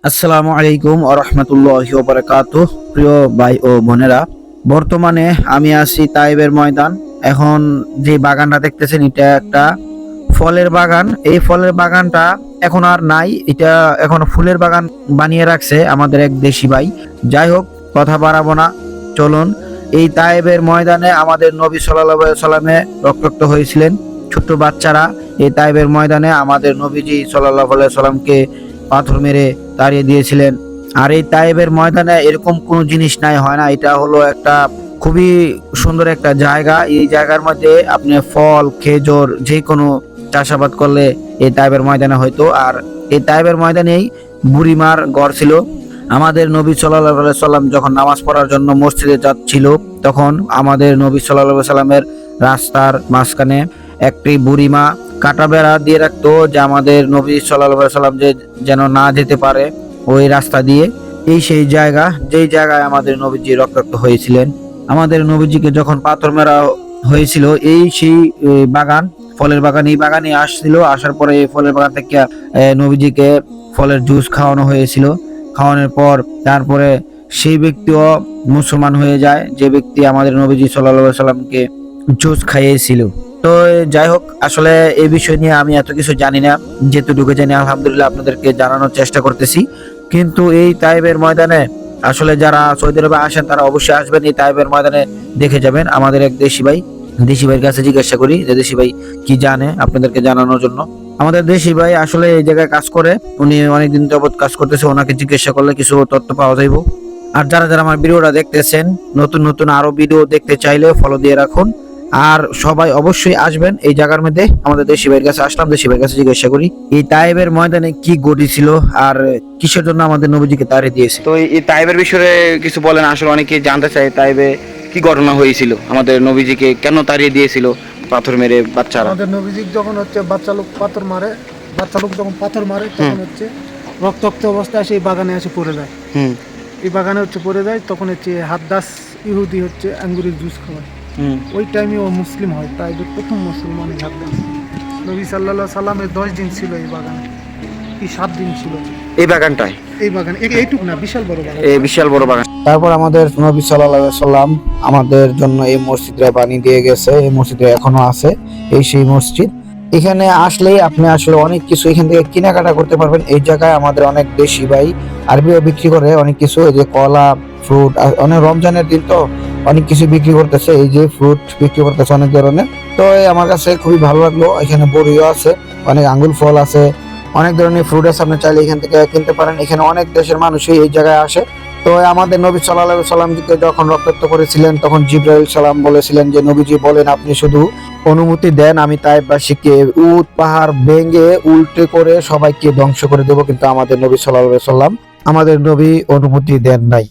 আসসালামু আলাইকুম ওয়া রাহমাতুল্লাহি ওয়া বারাকাতুহু। প্রিয় ভাই ও বোনেরা, বর্তমানে আমি আছি তাইবের ময়দান। এখন যে বাগানটা দেখতেছেন এটা একটা ফলের বাগান। এই ফলের বাগানটা এখন আর নাই, এটা এখন ফুলের বাগান বানিয়ে রাখছে আমাদের এক দেশি ভাই। যাই হোক, কথা বাড়াবো না, চলুন। এই তাইবের ময়দানে আমাদের নবী সাল্লাল্লাহু আলাইহি সাল্লামে রক্তাক্ত হয়েছিলেন। ছোট্ট বাচ্চারা এই তাইবের ময়দানে আমাদের নবীজি সাল্লাল্লাহু আলাইহি সাল্লামকে পাথর মেরে তাড়িয়ে দিয়েছিলেন। আর এই তাইবের ময়দানে এরকম কোনো জিনিস নাই, হয় না। এটা হলো একটা খুবই সুন্দর একটা জায়গা। এই জায়গার মধ্যে আপনি ফল, খেজুর যে কোনো চাষাবাদ করলে এই তাইবের ময়দানে হয়তো। আর এই তাইবের ময়দানেই বুড়িমার ঘর ছিল। আমাদের নবী সাল্লাল্লাহু আলাইহি সাল্লাম যখন নামাজ পড়ার জন্য মসজিদে যাচ্ছিল, তখন আমাদের নবী সাল্লাল্লাহু আলাইহি সাল্লামের রাস্তার মাঝখানে একটি বুড়িমা কাটা বেড়া দিয়ে রাখতো, যে আমাদের নবী সাল্লাল্লাহু আলাইহি সাল্লাম যেন না যেতে পারে ওই রাস্তা দিয়ে। এই সেই জায়গা, যেই জায়গায় আমাদের নবীজি রক্তাক্ত হয়েছিলেন। আমাদের নবীজিকে যখন পাথর মেরা হয়েছিল, এই সেই বাগান, ফলের বাগান, এই বাগানে আসছিল। আসার পরে এই ফলের বাগান থেকে নবীজিকে ফলের জুস খাওয়ানো হয়েছিল। খাওয়ানোর পর তারপরে সেই ব্যক্তিও মুসলমান হয়ে যায়, যে ব্যক্তি আমাদের নবীজি সাল্লাল্লাহু আলাইহি সাল্লামকে জুস খাইয়েছিল। তো যাই হোক, আসলে এই বিষয় নিয়ে আমি এত কিছু জানি না, যেটুকু জানি আলহামদুলিল্লাহ আপনাদেরকে জানানোর চেষ্টা করতেছি। কিন্তু এই তাইবের ময়দানে আসলে যারা সৌদি আরবে আসেন তারা অবশ্যই আসবেন, এই তাইবের ময়দানে দেখে যাবেন। আমাদের এক দেশি ভাইয়ের কাছে জিজ্ঞাসা করি যে দেশি ভাই কি জানে আপনাদেরকে জানানোর জন্য। আমাদের দেশি ভাই আসলে এই জায়গায় কাজ করে, উনি অনেকদিন যাবত কাজ করতেছে। ওনাকে জিজ্ঞাসা করলে কিছু তথ্য পাওয়া যাইব। আর যারা যারা আমার ভিডিওটা দেখতেছেন, নতুন নতুন আরো ভিডিও দেখতে চাইলে ফলো দিয়ে রাখুন। আর সবাই অবশ্যই আসবেন এই জায়গার মধ্যে। আমাদের দেশি ভাইয়ের কাছে আসলাম, দেশি ভাইয়ের কাছে জিজ্ঞাসা করি এই তাইবের ময়দানে কি ঘটেছিল আর কিসের জন্য আমাদের নবীজিকে তাড়িয়ে দিয়েছে। তো এই তাইবের বিষয়ে কিছু বলেন। আসলে অনেকে জানতে চায় তাইবে কি ঘটনা হয়েছিল, আমাদের নবীজিকে কেন তাড়িয়ে দিয়েছিল পাথর মেরে বাচ্চারা। আমাদের নবীজি যখন বাচ্চা লোক যখন পাথর মারে তখন রক্তাক্ত অবস্থায় সেই বাগানে এসে পড়ে যায়। এই বাগানে পড়ে যায়, তখন হাদ্দাস ইহুদি আঙ্গুরের জুস খাওয়ায়। ওই টাইমে ও মুসলিম হয়, তাই প্রথম মুসলমান এই হাদ্দাস। নবী সাল্লাল্লাহু সাল্লামের 10 দিন ছিল এই বাগানে, কি 7 দিন ছিল এই বাগানটায়। এই বাগান এইটুক না, বিশাল বড় বাগান। এই বিশাল বড় বাগান। তারপর আমাদের নবী সাল্লাল্লাহু আলাইহি সাল্লাম আমাদের জন্য এই মসজিদটা বানিয়ে দিয়ে গেছে। এই মসজিদে এখনো আছে, এই সেই মসজিদ। এখানে আসলেই আপনি আসলে অনেক কিছু এখান থেকে কেনাকাটা করতে পারবেন। এই জায়গায় আমাদের অনেক দেশি ভাই আরবিও বিক্রি করে অনেক কিছু, এই যে কলা, ফ্রুট, অনেক রমজানের দিন তো অনেক কিছু বিক্রি করতেছে। এই যে ফ্রুট বিক্রি করতেছে অনেক ধরনের। তো আমার কাছে খুবই ভালো লাগলো। এখানে বড়িও আছে, অনেক আঙ্গুর ফল আছে, অনেক ধরনের ফ্রুট আছে। আপনি চাইলে এখান থেকে কিনতে পারেন। এখানে অনেক দেশের মানুষই এই জায়গায় আসে। তো আমাদের নবী সাল্লাল্লাহু আলাইহি সাল্লামকে যখন রক্তাক্ত করেছিলেন, তখন জিবরাইল সালাম বলেছিলেন যে নবীজি বলেন আপনি শুধু অনুমতি দেন, আমি তাইববাসীকে উট পাহাড় ভেঙে উল্টে করে সবাইকে ধ্বংস করে দেব। কিন্তু আমাদের নবী সাল্লাল্লাহু আলাইহি সাল্লাম, আমাদের নবী অনুমতি দেন নাই।